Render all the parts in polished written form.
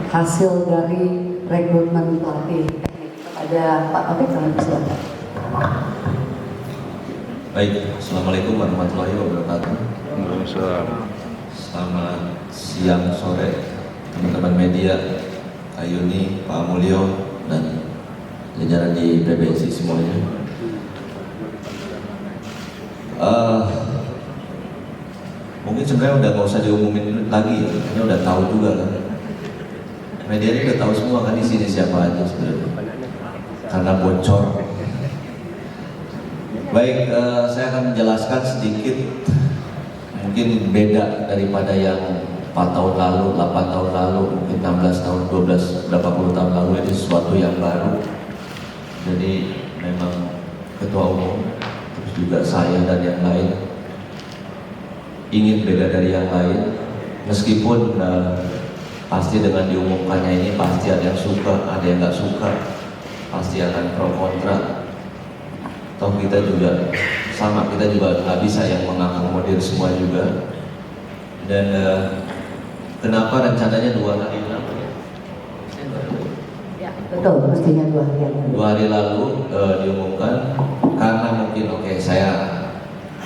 hasil dari rekrutmen pelatih. Ada Pak Taufik, kami persilakan. Baik, Assalamualaikum warahmatullahi wabarakatuh. Selamat siang, sore, teman-teman media, Kak Yuni, Pak Mulyo, dan jajaran di PBSI semuanya. Mungkin sebenarnya udah nggak usah diumumin lagi, karena udah tahu juga kan. Media ini udah tahu semua kan di sini siapa aja sebenarnya, karena bocor. Baik, saya akan menjelaskan sedikit, mungkin beda daripada yang 4 tahun lalu, 8 tahun lalu, mungkin 16 tahun, 12, berapa puluh tahun lalu. Ini sesuatu yang baru. Jadi memang ketua umum, terus juga saya dan yang lain ingin beda dari yang lain. Meskipun pasti dengan diumumkannya ini pasti ada yang suka, ada yang nggak suka, pasti akan pro kontra. Toh kita juga sama, kita juga nggak bisa yang mengakomodir semua juga. Dan kenapa rencananya 2 hari lalu? Ya, betul, mestinya 2 hari lalu. 2 hari lalu diumumkan karena mungkin saya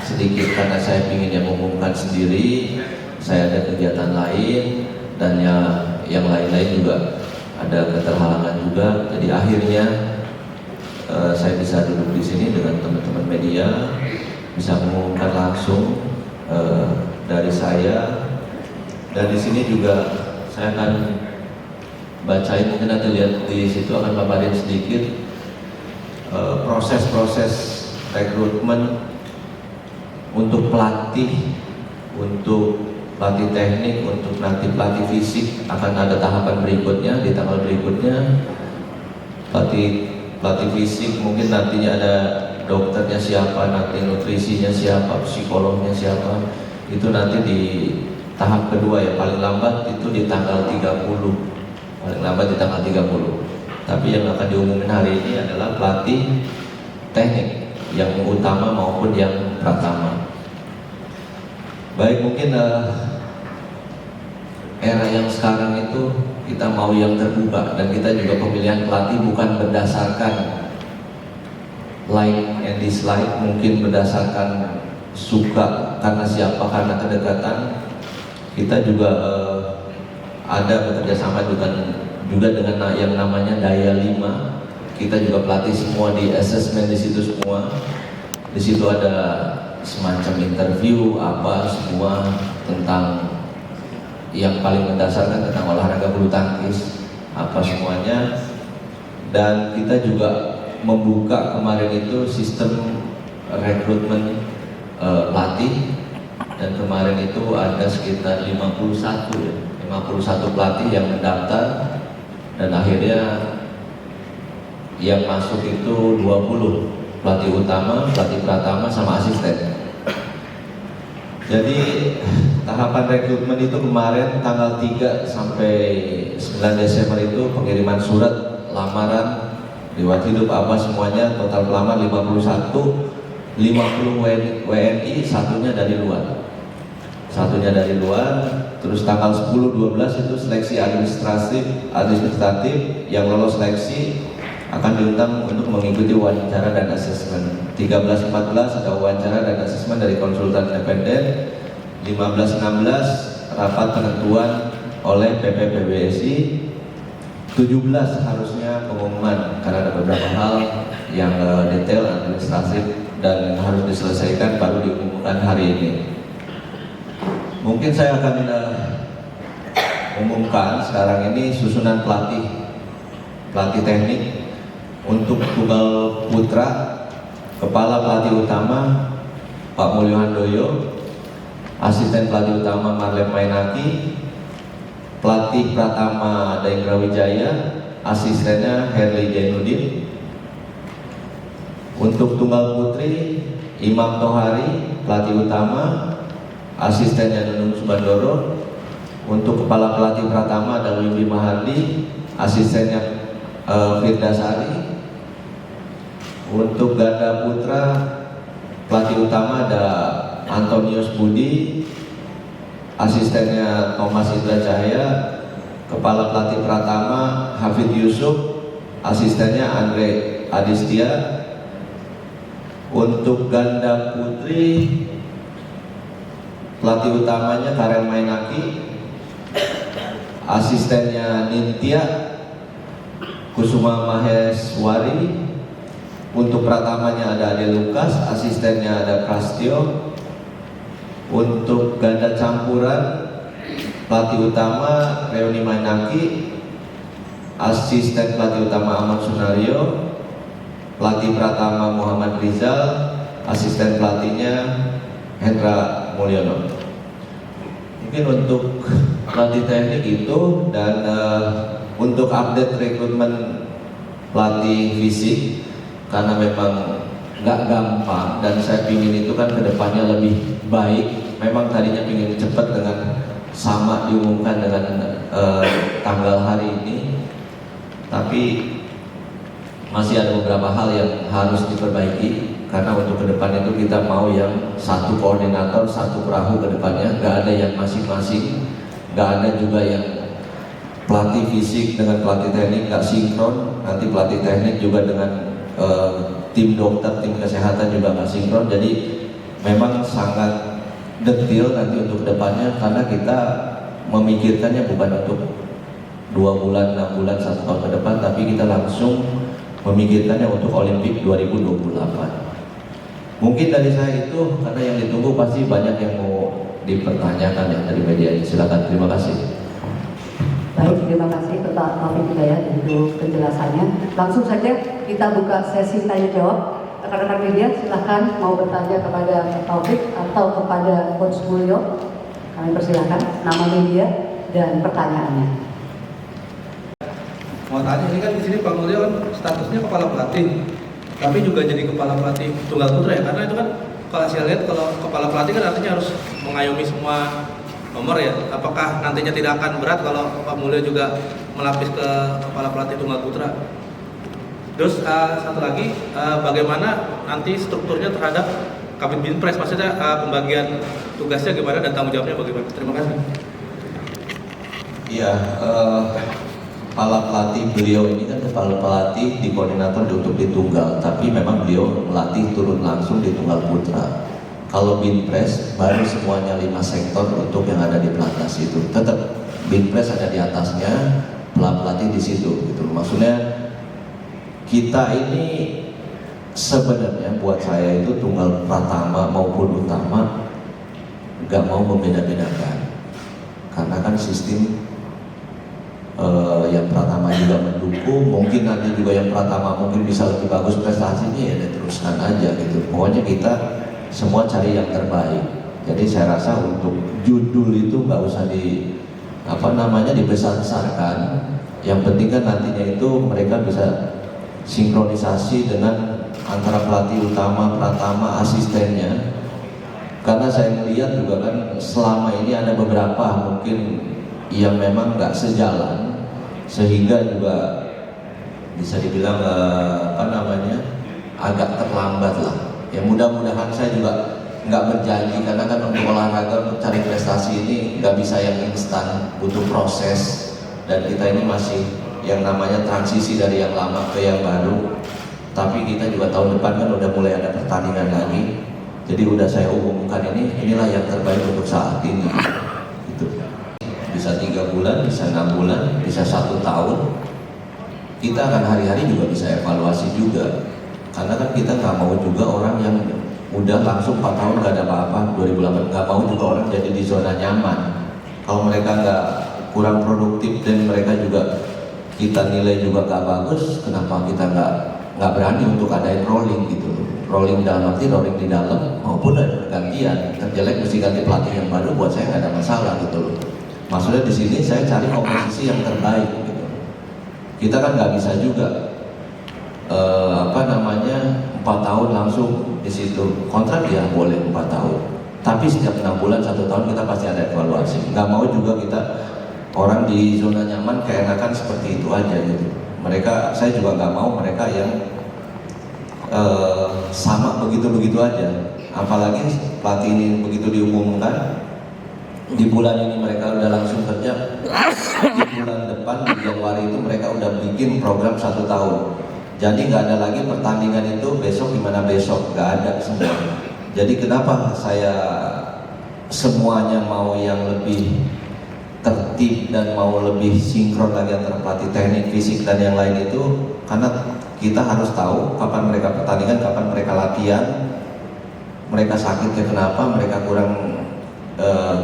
sedikit, karena saya ingin yang mengumumkan sendiri, saya ada kegiatan lain dan yang lain-lain juga ada keterhalangan juga. Jadi akhirnya saya bisa duduk di sini dengan teman-teman media, bisa mengumumkan langsung dari saya. Dan di sini juga saya akan bacain, mungkin nanti lihat di situ akan paparin sedikit proses-proses rekrutmen untuk pelatih, untuk pelatih teknik, untuk nanti pelatih fisik. Akan ada tahapan berikutnya di tanggal berikutnya. Pelatih fisik mungkin nantinya ada dokternya siapa, nanti nutrisinya siapa, psikolognya siapa. Itu nanti di tahap kedua ya, paling lambat itu di tanggal 30. Paling lambat di tanggal 30. Tapi yang akan diumumin hari ini adalah pelatih teknik, yang utama maupun yang pratama. Baik, mungkin era yang sekarang itu kita mau yang terbuka, dan kita juga pemilihan pelatih bukan berdasarkan like and dislike, mungkin berdasarkan suka karena siapa, karena kedekatan. Kita juga ada bekerja sama juga dengan yang namanya Daya 5. Kita juga pelatih semua di assessment di situ semua. Di situ ada semacam interview apa semua tentang yang paling mendasarkan tentang olahraga bulu tangkis apa semuanya. Dan kita juga membuka kemarin itu sistem rekrutmen pelatih, dan kemarin itu ada sekitar 51 pelatih yang mendaftar, dan akhirnya yang masuk itu 20 pelatih utama, pelatih pratama sama asisten. Jadi tahapan rekrutmen itu kemarin tanggal 3 sampai 9 Desember itu pengiriman surat lamaran, riwayat hidup apa semuanya, total pelamar 51, 50 WNI, satunya dari luar. Terus tanggal 10-12 itu seleksi administratif yang lolos seleksi akan diundang untuk mengikuti wawancara dan asesmen. 13-14 ada wawancara dan asesmen dari konsultan independen. 15-16 rapat penentuan oleh PPPBSI. 17 harusnya pengumuman, karena ada beberapa hal yang detail administratif dan harus diselesaikan baru diumumkan hari ini. Mungkin saya akan umumkan sekarang ini susunan pelatih teknik. Untuk tunggal putra, kepala pelatih utama Pak Mulyo Handoyo, asisten pelatih utama Marlem Mainaki, pelatih pratama Daingra Wijaya, asistennya Herli Jainuddin. Untuk tunggal putri, Imam Tohari, pelatih utama, asistennya Nunung Subandoro. Untuk kepala pelatih pratama ada Wimbi Mahardi, asistennya Firda Sari. Untuk ganda putra, pelatih utama ada Antonius Budi, asistennya Thomas Indra Cahaya. Kepala pelatih Pratama Hafid Yusuf, asistennya Andre Adistia. Untuk ganda putri, pelatih utamanya Karen Mainaki, asistennya Nintya Kusuma Maheswari. Untuk pratamanya ada Ade Lukas, asistennya ada Prastio. Untuk ganda campuran, pelatih utama Reoni Mainaki, asisten pelatih utama Ahmad Sunario, pelatih pratama Muhammad Rizal, asisten pelatihnya Hendra Mulyono. Mungkin untuk pelatih teknik itu, dan untuk update rekrutmen pelatih fisik, karena memang nggak gampang dan saya pingin itu kan kedepannya lebih baik. Memang tadinya pingin cepat dengan sama diumumkan dengan tanggal hari ini, tapi masih ada beberapa hal yang harus diperbaiki, karena untuk ke depan itu kita mau yang satu koordinator, satu perahu ke depannya, nggak ada yang masing-masing, nggak ada juga yang pelatih fisik dengan pelatih teknik nggak sinkron, nanti pelatih teknik juga dengan tim dokter, tim kesehatan juga nggak sinkron. Jadi memang sangat detail nanti untuk ke depannya, karena kita memikirkannya bukan untuk 2 bulan, 6 bulan, 1 tahun ke depan, tapi kita langsung memikirkannya untuk Olimpik 2028. Mungkin dari saya itu, karena yang ditunggu pasti banyak yang mau dipertanyakan ya dari media ini. Silakan, terima kasih. Baik, terima kasih Bapak Taufik Hidayat untuk penjelasannya. Langsung saja kita buka sesi tanya jawab. Rekan-rekan media silahkan mau bertanya kepada Pak Taufik atau kepada Coach Mulyo. Kami persilahkan nama media dan pertanyaannya. Mau tanya, ini kan di sini Pak Mulyo kan statusnya kepala pelatih, tapi juga jadi kepala pelatih tunggal putra ya, karena itu kan kalau saya lihat kalau kepala pelatih kan artinya harus mengayomi semua nomor ya. Apakah nantinya tidak akan berat kalau Pak Mulyo juga melapis ke kepala pelatih tunggal putra? Terus satu lagi, bagaimana nanti strukturnya terhadap Kabin Binpres, maksudnya pembagian tugasnya gimana dan tanggung jawabnya bagaimana? Terima kasih. Iya, kepala pelatih beliau ini kan kepala pelatih di koordinator untuk di tunggal, tapi memang beliau melatih turun langsung di tunggal putra. Kalau Binpres baru semuanya 5 sektor untuk yang ada di pelatnas itu. Tetap Binpres ada di atasnya, pelatih di situ gitu. Maksudnya kita ini sebenarnya buat saya itu tunggal pratama maupun utama nggak mau membeda-bedakan, karena kan sistem yang pratama juga mendukung, mungkin nanti juga yang pratama mungkin bisa lebih bagus prestasinya, ya diteruskan aja gitu. Pokoknya kita semua cari yang terbaik. Jadi saya rasa untuk judul itu nggak usah dibesar-besarkan. Yang penting kan nantinya itu mereka bisa sinkronisasi dengan antara pelatih utama, pratama, asistennya. Karena saya melihat juga kan selama ini ada beberapa mungkin yang memang nggak sejalan, sehingga juga bisa dibilang agak terlambat lah. Ya mudah-mudahan, saya juga nggak berjanji, karena kan untuk olahraga, untuk cari prestasi ini nggak bisa yang instan, butuh proses, dan kita ini masih yang namanya transisi dari yang lama ke yang baru. Tapi kita juga tahun depan kan udah mulai ada pertandingan lagi, jadi udah saya umumkan inilah yang terbaik untuk saat ini. Bisa 3 bulan, bisa 6 bulan, bisa 1 tahun. Kita akan hari-hari juga bisa evaluasi juga, karena kan kita nggak mau juga orang yang udah langsung 4 tahun nggak ada apa-apa, 2008 nggak mau juga orang jadi di zona nyaman. Kalau mereka nggak kurang produktif dan mereka juga kita nilai juga nggak bagus, kenapa kita nggak berani untuk adain rolling gitu? Rolling dalam arti rolling di dalam maupun ada pergantian. Terjelek mesti ganti pelatih yang baru, buat saya nggak ada masalah gitu loh. Maksudnya di sini saya cari komposisi yang terbaik gitu. Kita kan nggak bisa juga 4 tahun langsung di situ. Kontrak ya boleh 4 tahun, tapi setiap 6 bulan 1 tahun kita pasti ada evaluasi. Nggak mau juga kita orang di zona nyaman keenakan seperti itu aja gitu. Saya juga nggak mau mereka yang sama begitu-begitu aja. Apalagi pelatih ini begitu diumumkan, di bulan ini mereka udah langsung kerja, di bulan depan di Januari itu mereka udah bikin program 1 tahun. Jadi nggak ada lagi pertandingan itu besok gimana besok, nggak ada semua. Jadi kenapa saya semuanya mau yang lebih tertib dan mau lebih sinkron lagi antara pelatih teknik, fisik dan yang lain itu, karena kita harus tahu kapan mereka pertandingan, kapan mereka latihan, mereka sakitnya kenapa, mereka kurang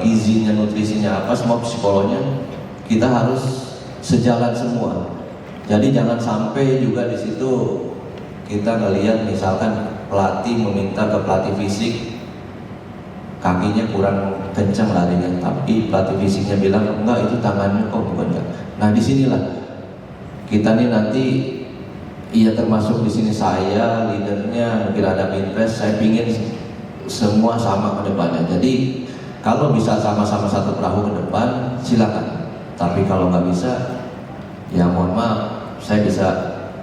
gizinya, nutrisinya apa, semua psikologinya kita harus sejalan semua. Jadi jangan sampai juga di situ kita ngelihat misalkan pelatih meminta ke pelatih fisik kakinya kurang kencang larinya, tapi pelatih fisiknya bilang enggak itu tangannya kok bukan enggak. Nah disinilah kita nih nanti, iya termasuk di sini saya leadernya, mungkin ada Binpres, saya pingin semua sama ke depannya. Jadi kalau bisa sama-sama satu perahu ke depan, silakan. Tapi kalau nggak bisa, ya mohon maaf, saya bisa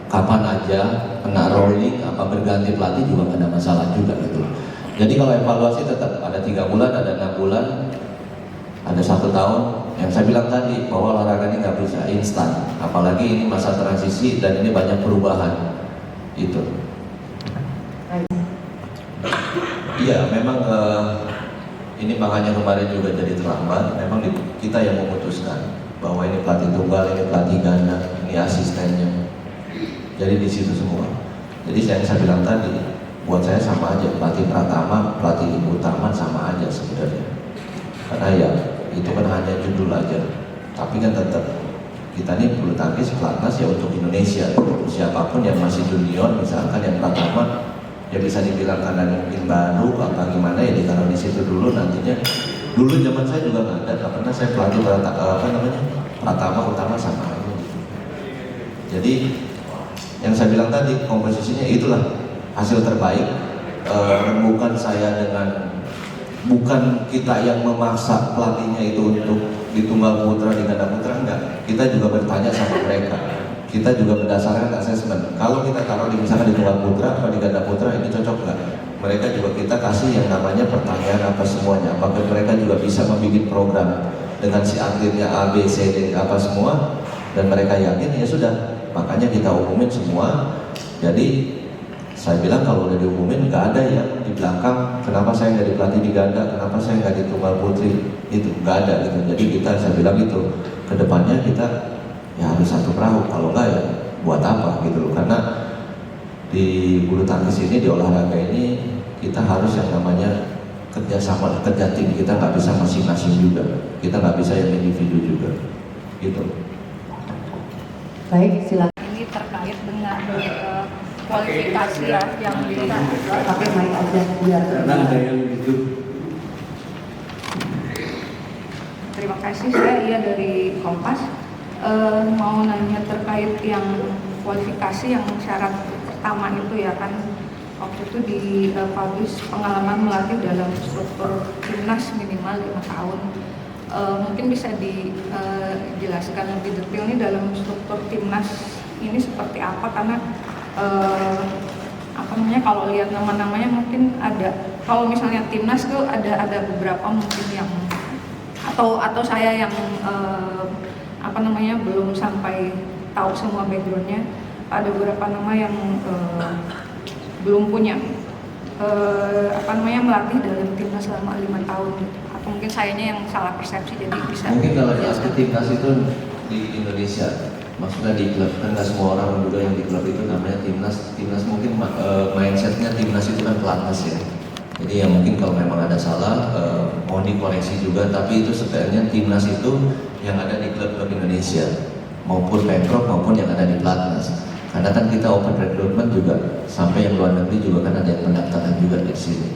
kapan aja kena rolling, apa berganti pelatih juga nggak ada masalah juga gitu. Jadi kalau evaluasi tetap ada 3 bulan, ada 6 bulan, ada 1 tahun. Yang saya bilang tadi bahwa olahraga ini nggak bisa instan, apalagi ini masa transisi dan ini banyak perubahan. Itu. Iya, memang. Ini makanya kemarin juga jadi terlambat. Memang kita yang memutuskan bahwa ini pelatih tunggal, ini pelatih ganda, ini asistennya. Jadi di situ semua. Jadi yang saya bilang tadi, buat saya sama aja, pelatih Pratama, pelatih utama sama aja sebenarnya. Karena ya itu kan hanya judul aja. Tapi kan tetap kita ini bulu tangkis pelatnas ya untuk Indonesia. Siapapun yang masih junior, misalkan yang Pratama, ya bisa dibilang karena mungkin baru apa gimana ya ditaruh di situ dulu nantinya. Dulu zaman saya juga nggak ada, pernah saya pelatih Pratama utama sama aja. Jadi yang saya bilang tadi komposisinya itulah hasil terbaik. Bukan saya bukan kita yang memaksa pelatihnya itu untuk di tunggal putra, di ganda putra, enggak. Kita juga bertanya sama mereka. Kita juga berdasarkan asesmen. Kalau kita taruh di misalkan di tunggal putra atau di ganda putra ini cocok nggak? Mereka juga kita kasih yang namanya pertanyaan apa semuanya. Apakah mereka juga bisa membuat program dengan si atletnya A, B, C, D, apa semua? Dan mereka yakin ya sudah. Makanya kita umumin semua. Jadi saya bilang kalau udah diumumin nggak ada yang di belakang. Kenapa saya nggak dipelatih di ganda? Kenapa saya nggak di tunggal putri? Itu nggak ada gitu. Jadi saya bilang itu kedepannya kita ya harus satu perahu, kalau enggak ya buat apa gitu loh. Karena di bulu tangkis ini, di olahraga ini kita harus yang namanya kerjasama, kerja tim. Kita nggak bisa masing-masing juga, kita nggak bisa yang individu juga gitu. Baik, silakan. Ini terkait dengan kualifikasi ya yang bisa Pakai mic aja biar Terima kasih, saya Iya dari Kompas. Mau nanya terkait yang kualifikasi yang syarat pertama itu ya kan waktu itu di publish pengalaman melatih dalam struktur timnas minimal 5 tahun. Mungkin bisa dijelaskan lebih detail nih dalam struktur timnas ini seperti apa, karena apa namanya kalau lihat nama-namanya mungkin ada, kalau misalnya timnas tuh ada beberapa mungkin yang atau saya yang apa namanya belum sampai tahu semua backgroundnya, ada beberapa nama yang belum punya apa namanya melatih dalam timnas selama 5 tahun gitu. Atau mungkin sayanya yang salah persepsi, jadi bisa Mungkin kalau di timnas itu di Indonesia, maksudnya di klub kan nggak semua orang juga yang di klub itu namanya timnas mungkin mindsetnya timnas itu kan pelatnas ya. Jadi ya mungkin kalau memang ada salah mohon dikoreksi juga, tapi itu sebenarnya timnas itu yang ada di klub-klub Indonesia maupun Pemprov maupun yang ada di pelatnas. Karena kan kita open recruitment juga sampai yang luar negeri juga kan ada yang pendaftaran juga di sini.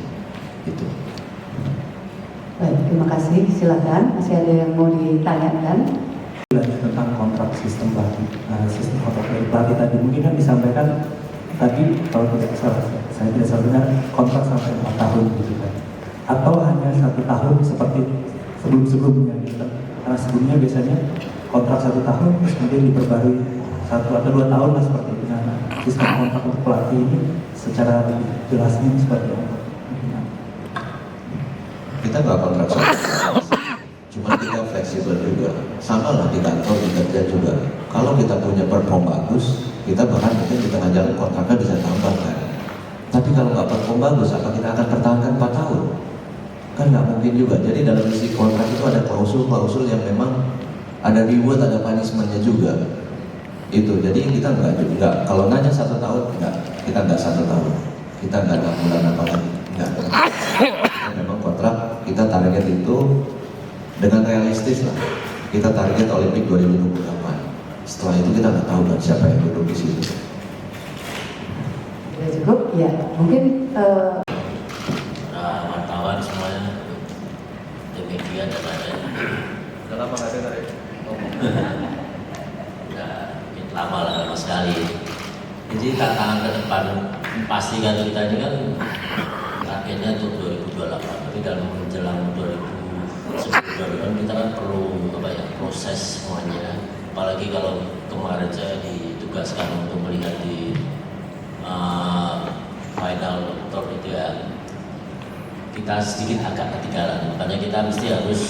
Gitu. Baik, terima kasih. Silakan. Masih ada yang mau ditanyakan? Tentang kontrak sistem pelatih, sistem kontrak pelatih tadi mungkin kan disampaikan tadi kalau tidak salah, saya tidak salah benar kontrak sampai 4 tahun gitu kan, atau hanya 1 tahun seperti sebelumnya gitu. Karena sebelumnya biasanya kontrak 1 tahun terus kemudian diperbarui 1 atau 2 tahun lah seperti itu. Nah, sistem kontrak untuk pelatih ini secara lebih jelasnya seperti apa? Kita nggak kontrak Cuma kita fleksibel juga. Sama lah di kantor, di kerja juga. Kalau kita punya perform bagus, kita bahkan mungkin di tengah jalan kontraknya bisa tambah kan. Tapi kalau nggak perform bagus, apa kita akan pertahankan 4 tahun? Kan nggak mungkin juga. Jadi dalam isi kontrak itu ada klausul-klausul yang memang ada reward, ada punishment-nya juga. Itu, jadi kita nggak, kalau nanya 1 tahun, nggak, kita nggak 1 tahun. Kita nggak 6 bulan apa lagi, nggak. Memang kontrak kita target itu dengan realistis lah. Kita target Olimpik 2028. Setelah itu kita nggak tahu kan siapa yang duduk di situ. Sudah cukup? Ya, mungkin wartawan semuanya, di media dan lain-lain. Udah lama nggak ada dari Udah lama sekali. Jadi tantangan ke depan pastikan kita ini kan targetnya untuk 2028, tapi dalam menjelang 2010 kita kan perlu proses semuanya. Apalagi kalau kemarin saya ditugaskan untuk melihat di final tour itu ya, kita sedikit agak ketinggalan. Makanya kita mesti harus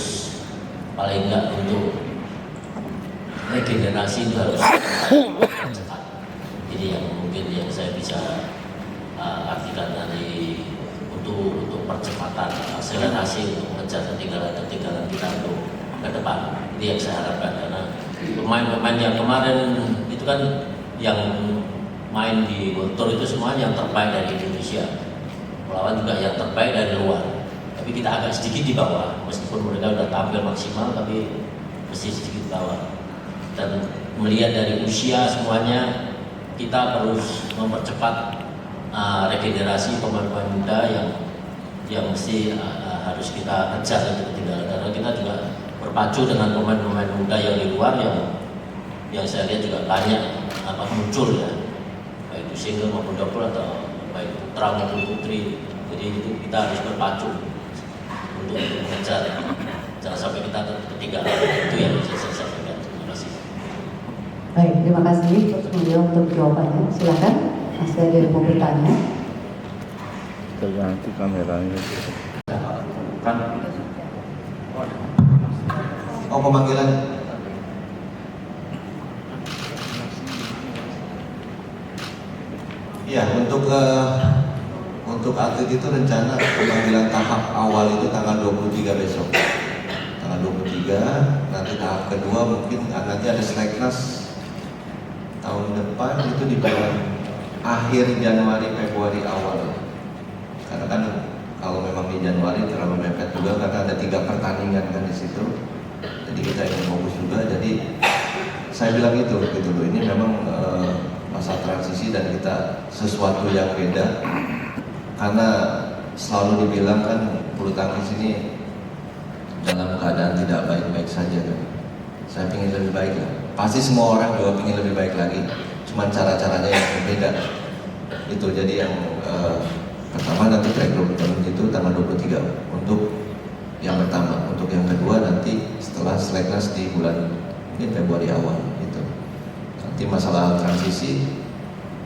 paling enggak untuk regenerasi itu harus cepat. Jadi yang mungkin yang saya bisa artikan nanti untuk percepatan akselerasi untuk mengejar ketinggalan kita untuk ke depan. Itu yang saya harapkan, karena pemain-pemain yang kemarin itu kan yang main di World Tour itu semua yang terbaik dari Indonesia, melawan juga yang terbaik dari luar. Tapi kita agak sedikit di bawah, meskipun mereka sudah tampil maksimal, tapi mesti sedikit di bawah. Dan melihat dari usia semuanya, kita harus mempercepat regenerasi pemain-pemain muda yang mesti harus kita kejar untuk ketinggalan, karena kita juga berpacu dengan pemain-pemain muda yang di luar yang saya lihat juga banyak muncul ya, baik itu single maupun double atau baik putra maupun putri. Jadi itu kita harus berpacu untuk mengejar, jangan sampai kita ketinggalan. Itu yang bisa saya sampaikan. Terima kasih. baik, terima kasih Coach Mulyo untuk jawabannya. Silakan, masih ada yang mau bertanya. Terganti kameranya. Oh, pemanggilan. Ya, untuk atlet itu rencana pemanggilan tahap awal itu tanggal 23 besok. Tanggal 23, nanti tahap kedua mungkin nanti ada seleknas tahun depan itu di bulan akhir Januari Februari awal. Karena kan kalau memang di Januari terlalu mepet juga karena ada 3 pertandingan kan di situ. Jadi kita ingin fokus juga. Jadi saya bilang itu gitu loh. Ini memang masa transisi dan kita sesuatu yang beda. Karena selalu dibilang kan bulu tangkis ini dalam keadaan tidak baik-baik saja kan. Saya ingin lebih baik lah. Pasti semua orang juga ingin lebih baik lagi. Cuman cara-caranya yang berbeda. Itu jadi yang pertama nanti track recruitment itu tanggal 23 untuk yang pertama. Untuk yang kedua nanti setelah seleknas di bulan mungkin Februari awal gitu. Nanti masalah transisi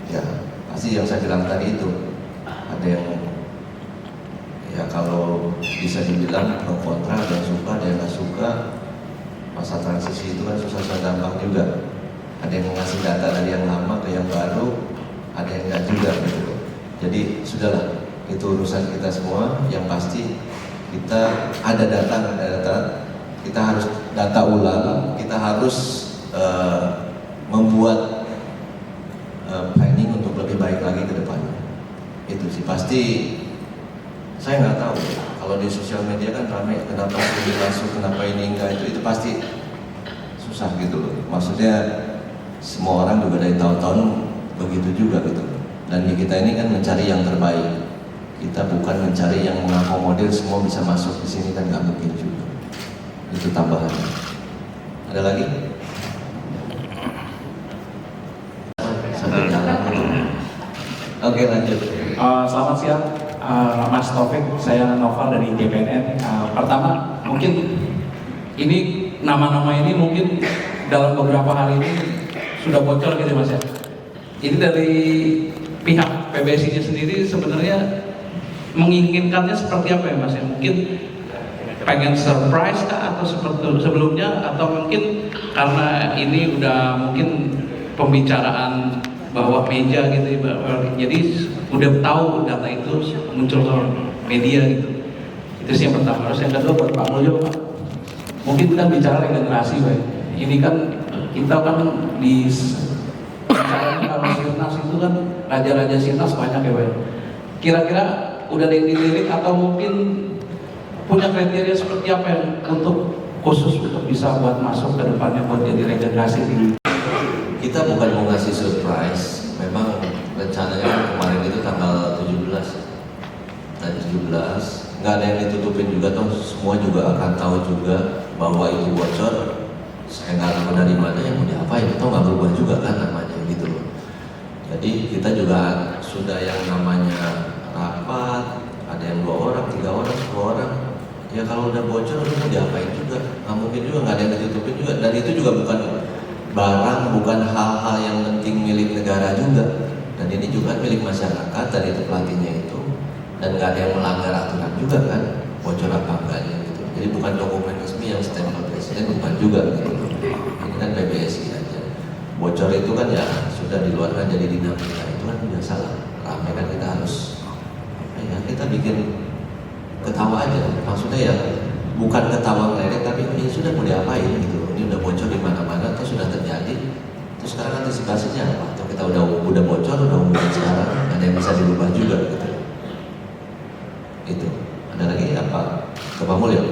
ya pasti yang saya bilang tadi itu ada yang ya kalau bisa dibilang pro kontra, ada yang suka, ada yang nggak suka. Masa transisi itu kan susah gampang juga. Ada yang ngasih data dari yang lama ke yang baru, ada yang nggak juga gitu. Jadi sudahlah, itu urusan kita semua. Yang pasti kita ada data, kita harus data ulang, kita harus membuat planning untuk lebih baik lagi ke depannya. Itu sih pasti. Saya nggak tahu kalau di sosial media kan ramai kenapa ini masuk, kenapa ini enggak, itu pasti susah gitu loh. Maksudnya semua orang juga dari tahun-tahun begitu juga gitu. Dan di kita ini kan mencari yang terbaik. Kita bukan mencari yang mengakomodir semua bisa masuk di sini, kan nggak mungkin juga. Itu tambahan. Ada lagi? Sampai jalan. Oke, lanjut. Selamat siang, Mas Taufik. Saya Noval dari JPNN. Pertama, mungkin ini nama-nama ini mungkin dalam beberapa hari ini sudah bocor gitu Mas ya. Ini dari pihak PBSI-nya sendiri sebenarnya menginginkannya seperti apa ya Mas ya? Mungkin pengen surprise kah atau seperti sebelumnya, atau mungkin karena ini udah mungkin pembicaraan bawah meja gitu, jadi udah tahu data itu muncul ke media gitu. Itu sih yang pertama. Terus yang kedua buat Pak Mulyo, Pak, mungkin kita bicara regenerasi, Pak. Ini kan kita kan di bicaranya kalau Sirnas itu kan raja-raja Sirnas banyak ya, Pak. Kira-kira udah ada yang dilirik atau mungkin punya kriteria seperti apa yang untuk khusus untuk bisa buat masuk ke depannya buat jadi regenerasi ini? Kita bukan mau ngasih surprise, memang rencananya kemarin itu tanggal 17 dan 17 nggak ada yang ditutupin juga, toh semua juga akan tahu juga bahwa itu bocor. Saya nggak tahu dari mana yang mau diapain, itu nggak berubah juga kan namanya gitu loh. Jadi kita juga sudah yang namanya rapat, ada yang 2 orang, 3 orang, 10 orang. Ya kalau udah bocor itu mau diapain juga, nggak mungkin juga, nggak ada yang ditutupin juga. Dan itu juga bukan barang, bukan hal-hal yang penting milik negara juga. Dan ini juga milik masyarakat, dan itu pelatihnya itu. Dan nggak ada yang melanggar aturan juga kan, bocor apa enggaknya gitu. Jadi bukan dokumen resmi yang stempel presiden, bukan juga gitu. Ini kan PBSI aja. Bocor itu kan ya sudah dikeluarkan jadi dinamika, itu kan biasa lah. Ramai kan kita harus, ya kita bikin ketawa aja. Maksudnya ya bukan ketawa ngeledek, tapi ini sudah mau diapain gitu. Ini udah bocor di mana-mana, atau sudah terjadi. Terus sekarang antisipasinya apa? Atau kita udah bocor, udah umum sekarang, ada yang bisa dirubah juga gitu. Itu. Ada lagi apa? Ke Pak Mulyo?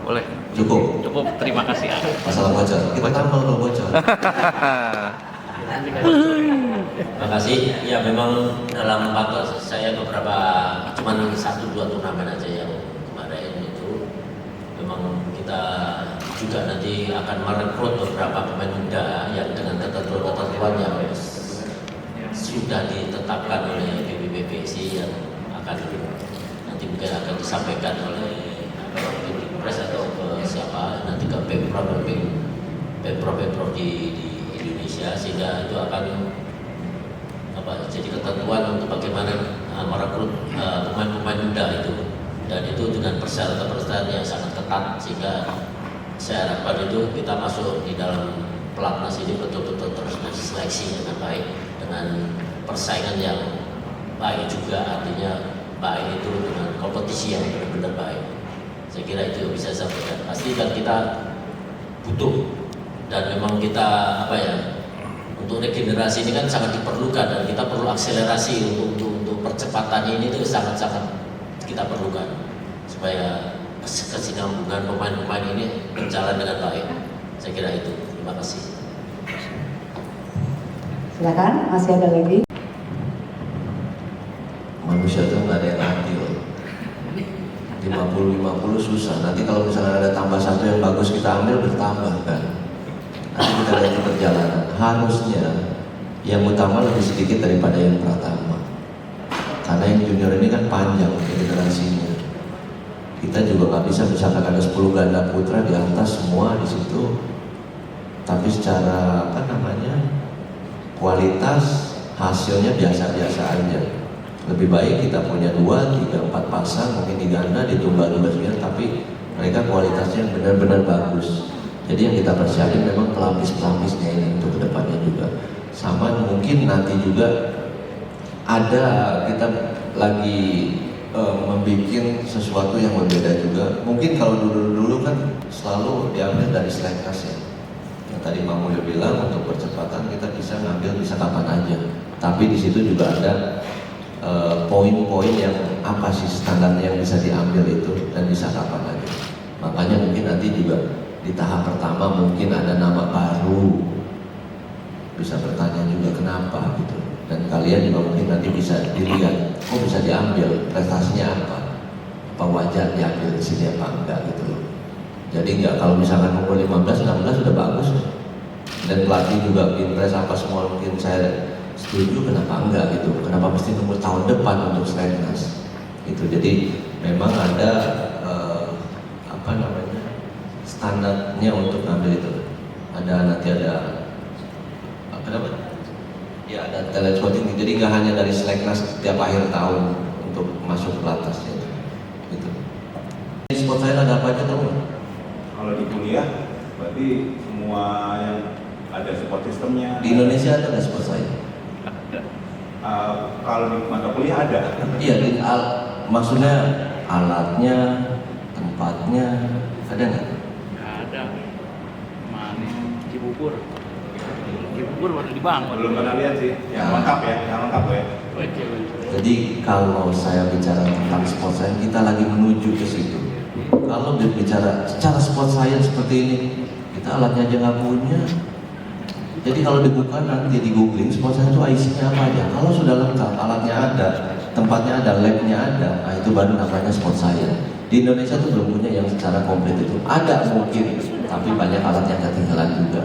Boleh. Cukup. Cukup. Terima kasih. Masalah bocor. Kita tampil kalau bocor. Terima kasih. Ya memang dalam pantauan saya beberapa, cuman 1-2 turnamen aja yang kemarin itu, memang kita juga nanti akan merekrut beberapa pemain muda yang dengan ketentuan yang sudah ditetapkan oleh PBBPSI yang akan nanti mungkin akan disampaikan oleh Pres atau ke siapa nanti ke Pemprov di Indonesia, sehingga itu akan jadi ketentuan untuk bagaimana merekrut pemain-pemain muda itu, dan itu dengan persyaratan yang sangat ketat, sehingga saya harapkan itu kita masuk di dalam pelatnas ini betul-betul terus seleksi dengan baik, dengan persaingan yang baik juga, artinya baik itu dengan kompetisi yang benar-benar baik. Saya kira itu yang bisa saya sampaikan. Pasti kan kita butuh, dan memang kita untuk regenerasi ini kan sangat diperlukan, dan kita perlu akselerasi untuk percepatan ini itu sangat-sangat kita perlukan supaya kesinambungan pemain-pemain ini berjalan dengan baik. Saya kira itu. Terima kasih. Silakan, masih ada lagi. Manusia itu nggak ada yang adil. 50-50 susah. Nanti kalau misalnya ada tambah satu yang bagus kita ambil, bertambah kan. Nanti kita lihat di perjalanan. Harusnya yang utama lebih sedikit daripada yang pertama. Karena yang junior ini kan panjang generasinya. Kita juga nggak bisa misalkan ada 10 ganda putra di atas semua di situ. Tapi secara kualitas hasilnya biasa-biasa aja. Lebih baik kita punya 2, 3, 4 pasang, mungkin di ganda, di tunggal juga sebenarnya, tapi mereka kualitasnya yang benar-benar bagus. Jadi yang kita persiapin memang pelapis-pelapisnya ini untuk kedepannya juga. Sama mungkin nanti juga ada kita lagi membuat sesuatu yang berbeda juga. Mungkin kalau dulu kan selalu diambil dari Seleknas ya. Yang tadi Pak Mulyo bilang untuk percepatan kita bisa ngambil bisa kapan aja. Tapi di situ juga ada poin-poin yang apa sih standarnya yang bisa diambil itu dan bisa kapan aja. Makanya mungkin nanti juga di tahap pertama mungkin ada nama baru, bisa bertanya juga kenapa gitu. Dan kalian juga mungkin nanti bisa dilihat, kok bisa diambil, prestasinya apa wajar diambil di sini apa enggak gitu loh. Jadi enggak, kalau misalkan umur 15, 16 sudah bagus. Dan pelatih juga Pinpres apa semua mungkin saya setuju, kenapa enggak gitu, kenapa mesti nunggu tahun depan untuk Seleknas gitu. Jadi memang ada standarnya untuk ngambil itu. Nanti ada ya ada talent scouting, jadi nggak hanya dari Seleknas setiap akhir tahun untuk masuk ke pelatnasnya gitu. sport science ada apa aja tahu nggak? Kalau di kuliah berarti semua yang ada support sistemnya. Di Indonesia ada nggak sport science? Kalau di mata kuliah ada. Iya, maksudnya alatnya, tempatnya ada nggak? Ada. Mana Cibubur. Cibubur baru dibangun. Belum pernah lihat sih. Yang lengkap ya, yang lengkap ya. Jadi kalau saya bicara tentang sport science, kita lagi menuju ke situ. Kalau berbicara secara sport science seperti ini, kita alatnya aja nggak punya. Jadi kalau dibuka nanti di googling sport science itu isinya apa aja. Kalau sudah lengkap, alatnya ada, tempatnya ada, labnya ada, nah itu baru namanya sport science. Di Indonesia tuh belum punya yang secara komplit itu. Ada mungkin, tapi banyak alat yang ketinggalan juga.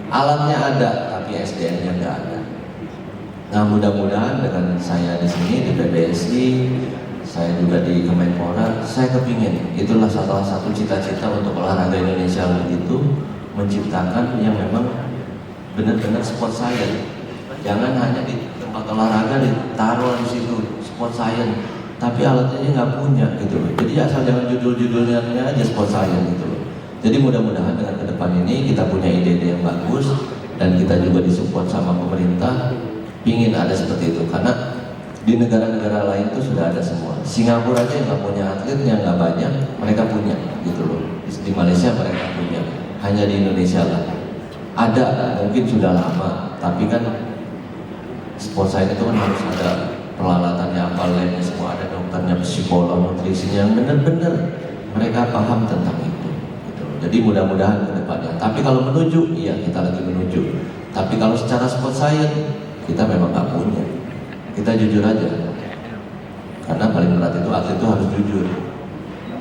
Alatnya ada, tapi SDM-nya nggak ada. Nah mudah-mudahan dengan saya di sini di PBSI, saya juga di Kemenpora, saya kepingin itulah salah satu cita-cita untuk olahraga Indonesia itu menciptakan yang memang benar-benar sport science. Jangan hanya di tempat olahraga ditaruh di situ sport science, tapi alatnya nggak punya gitu loh. Jadi asal jangan judul-judulnya aja sport science gitu loh. Jadi mudah-mudahan dengan ke depan ini kita punya ide-ide yang bagus dan kita juga disupport sama pemerintah. Pingin ada seperti itu karena di negara-negara lain itu sudah ada semua. Singapura aja yang nggak punya atletnya nggak banyak, mereka punya gitu loh. Di Malaysia mereka punya, hanya di Indonesia lah. Ada mungkin sudah lama, tapi kan sport science itu kan harus ada peralatannya, apa labnya semua ada, dokternya, psikolog, nutrisinya yang benar-benar mereka paham tentang itu. Gitu. Jadi mudah-mudahan ke depannya. Tapi kalau menuju, iya kita lagi menuju. Tapi kalau secara sport science kita memang nggak punya. Kita jujur aja. Karena paling berat itu atlet itu harus jujur.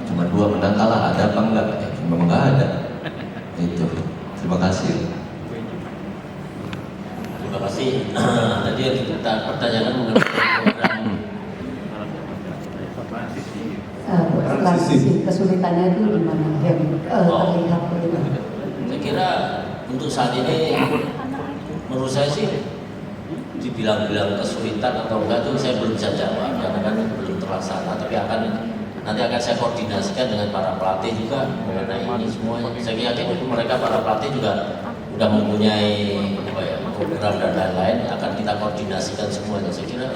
Cuma 2 menang kalah, ada apa enggak? Memang nggak ada. Itu. Terima kasih. Terima kasih. Tadi yang kita pertanyakan mengenai program transisi kesulitannya itu di mana yang terlihat bagaimana? Saya kira untuk saat ini menurut saya sih dibilang-bilang kesulitan atau enggak itu saya belum bisa jawab karena kan belum terlaksana, tapi nanti akan saya koordinasikan dengan para pelatih juga mengenai ini semuanya. Saya yakin mereka para pelatih juga sudah mempunyai program dan lain-lain, akan kita koordinasikan semuanya. Saya kira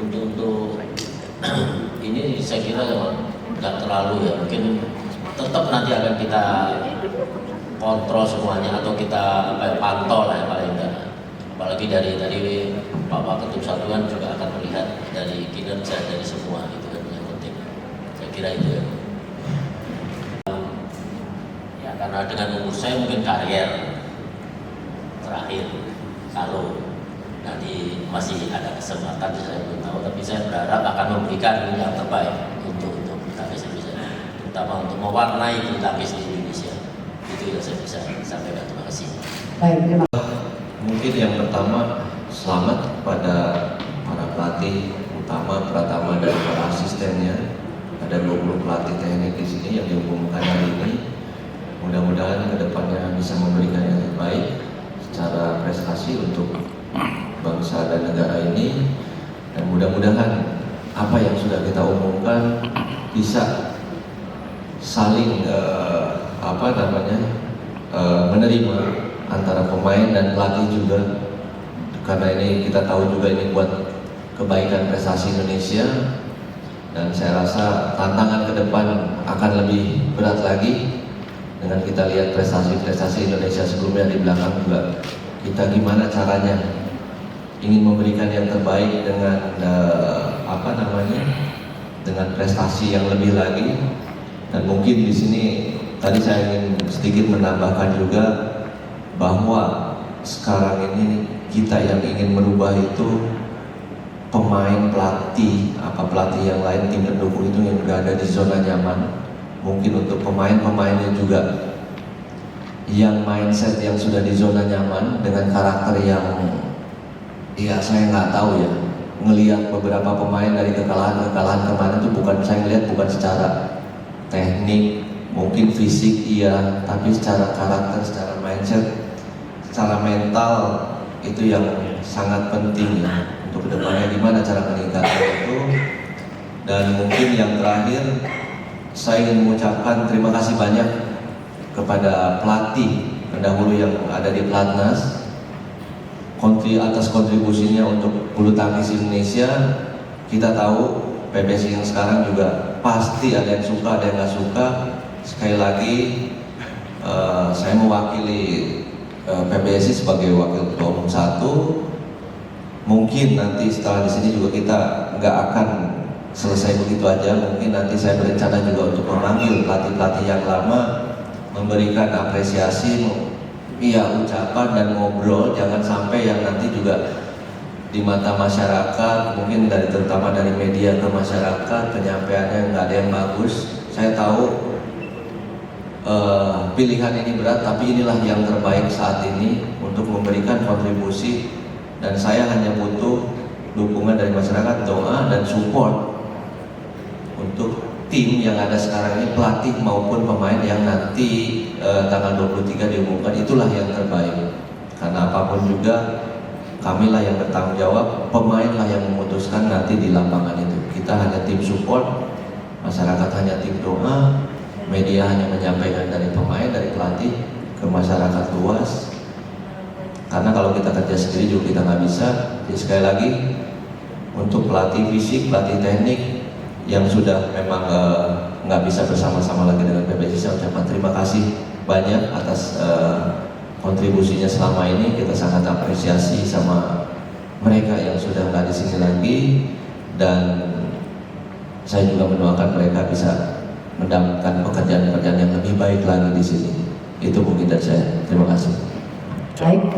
untuk ini saya kira nggak terlalu ya, mungkin tetap nanti akan kita kontrol semuanya atau kita pantau lah paling enggak. Apalagi dari Pak Ketum Satuan juga akan melihat dari kinerja dari semua itu kan yang penting. Saya kira itu ya. Ya karena dengan umur saya mungkin karier terakhir, kalau nanti masih ada kesempatan saya belum tahu, tapi saya berharap akan memberikan yang terbaik untuk tangkis Indonesia, terutama untuk mewarnai tangkis di Indonesia. Itu yang saya bisa sampaikan. Terima kasih. Baik, terima kasih. Mungkin yang pertama, selamat kepada para pelatih utama, Pratama dan para asistennya. Ada 20 pelatih teknik di sini yang diumumkan hari ini. Mudah-mudahan kedepannya bisa memberikan yang terbaik secara prestasi untuk bangsa dan negara ini. Dan mudah-mudahan apa yang sudah kita umumkan bisa saling menerima antara pemain dan pelatih juga, karena ini kita tahu juga ini buat kebaikan prestasi Indonesia. Dan saya rasa tantangan ke depan akan lebih berat lagi dengan kita lihat prestasi-prestasi Indonesia sebelumnya di belakang juga. Kita gimana caranya ingin memberikan yang terbaik dengan dengan prestasi yang lebih lagi. Dan mungkin di sini tadi saya ingin sedikit menambahkan juga bahwa sekarang ini kita yang ingin merubah itu pemain, pelatih yang lain, tim pendukung itu yang berada di zona nyaman. Mungkin untuk pemain-pemainnya juga yang mindset yang sudah di zona nyaman dengan karakter yang saya nggak tahu ya, ngelihat beberapa pemain dari kekalahan kemarin itu saya ngelihat bukan secara teknik, mungkin fisik iya, tapi secara karakter, secara mindset, secara mental itu yang sangat penting ya untuk kedepannya, gimana cara meningkatkan itu. Dan mungkin yang terakhir, saya ingin mengucapkan terima kasih banyak kepada pelatih pendahulu yang ada di Pelatnas atas kontribusinya untuk bulu tangkis Indonesia. Kita tahu PBSI yang sekarang juga pasti ada yang suka, ada yang nggak suka. Sekali lagi saya mewakili PBSI sebagai wakil ketua umum 1. Mungkin nanti setelah di sini juga kita nggak akan selesai begitu aja. Mungkin nanti saya berencana juga untuk memanggil pelatih-pelatih yang lama, memberikan apresiasi, ucapan dan ngobrol. Jangan sampai yang nanti juga di mata masyarakat, mungkin terutama dari media ke masyarakat, penyampaiannya nggak ada yang bagus. Saya tahu pilihan ini berat, tapi inilah yang terbaik saat ini untuk memberikan kontribusi, dan saya hanya butuh dukungan dari masyarakat, doa dan support untuk tim yang ada sekarang ini, pelatih maupun pemain yang nanti tanggal 23 diumumkan. Itulah yang terbaik, karena apapun juga kamilah yang bertanggung jawab, pemain lah yang memutuskan nanti di lapangan itu. Kita hanya tim support, masyarakat hanya tim doa, media hanya menyampaikan dari pemain, dari pelatih ke masyarakat luas. Karena kalau kita kerja sendiri juga kita nggak bisa. Jadi sekali lagi, untuk pelatih fisik, pelatih teknik yang sudah memang nggak bisa bersama-sama lagi dengan PBSI, saya ucapkan terima kasih banyak atas kontribusinya selama ini. Kita sangat apresiasi sama mereka yang sudah nggak di sini lagi, dan saya juga mendoakan mereka bisa mendapatkan pekerjaan-pekerjaan yang lebih baik lagi di sini. Itu mungkin dari saya. Terima kasih. Baik.